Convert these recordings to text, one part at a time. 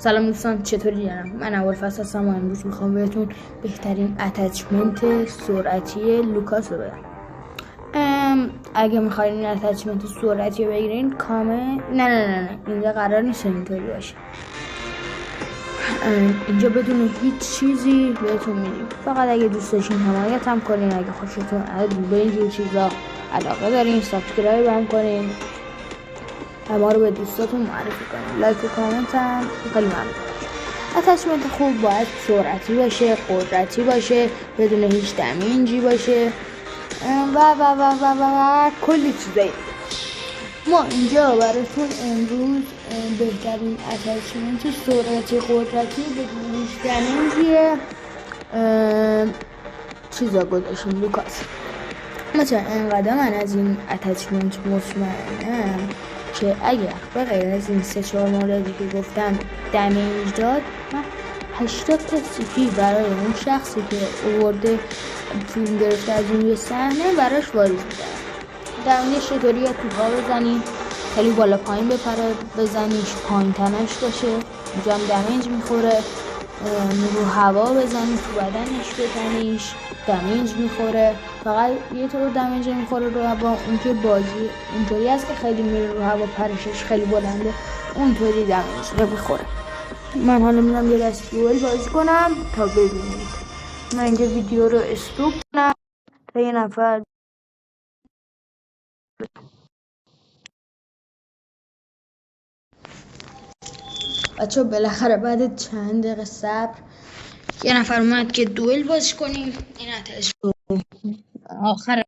سلام دوستان، چطوری جنم؟ من ابوالفضل هستم و امروز میخوام بهتون بهترین اتچمنت سرعتی لوکاس رو بدم. اگه میخواین این اتچمنت سرعتی رو بگیرین نه اینجا قرار نیست اینطوری باشه. اینجا بدون هیچ چیزی بهتون میدیم، فقط اگه دوست داشتین حمایت هم کنین، اگه خوشتون به اینجور چیزا علاقه دارین سابسکرایب هم کنین، ما رو به دوستاتون معرفی کنین، لایک و کامنت هم خیلی ممنون. اتچمنت خوب باید سرعتی باشه، قدرتی باشه، بدون هیچ دمیجی باشه و کلی چیزایی. ما اینجا براتون امروز بهترین اتچمنت سرعتی قدرتی بدون هیچ دمیجی چیزا گذاشتیم لوکاس. مثلا انقدر من از این اتچمنت مطمئنم که اگر به غیر از این 3-4 موردی که گفتم دمیج داد، من 80 تا سیپی برای اون شخصی که آورده فیلم گرفته از اون یه صحنه براش واریز می‌دم. دمیجش چطوری؟ توپا بزنی، خیلی بالا پایین بپره، بزنیش پایین تنش باشه، اونجا هم دمیج میخوره، رو هوا بزنی، تو بدنش بزنیش دمیج میخوره. فقط یه طور دمیج میخوره رو هوا، اون که بازی اونطوری هست که خیلی میره رو هوا، پرشش خیلی بلنده، اونطوری دمیج رو میخوره. من حالا میرم یه دست دوئل بازی کنم تا ببینید. من اینجا ویدیو رو استوب کنم تا یه نفر بچه بالاخره بعد چند دقیقه صبر یه نفر اومد که دوئل بازی کنیم. این اتش آخر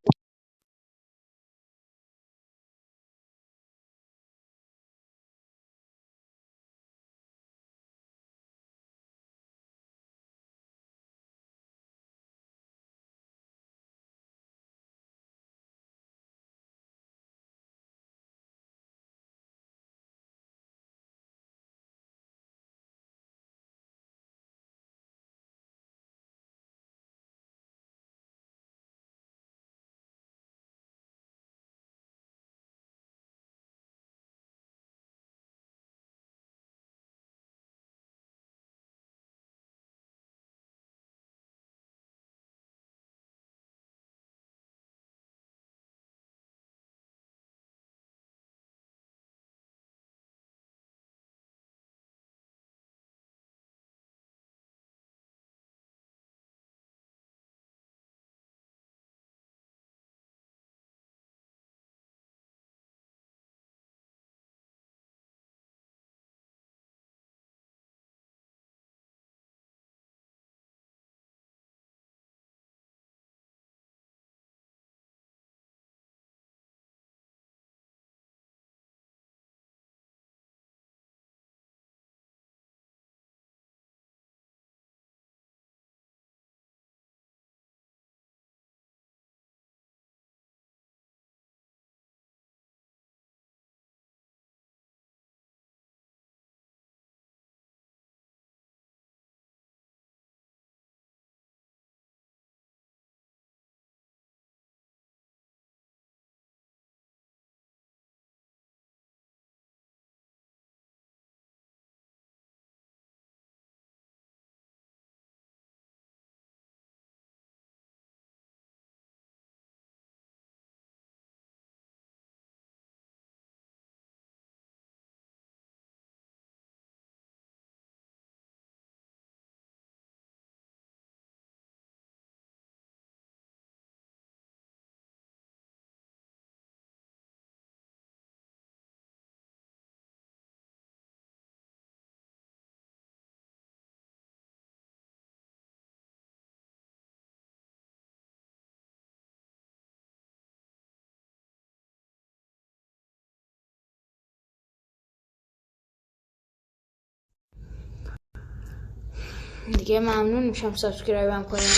دیگه ممنون میشم سابسکرایب هم کنیم.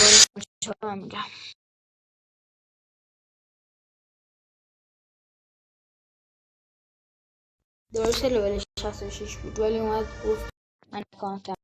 با میگم درسته لول 66 بود ولی اومد گفت من کانتم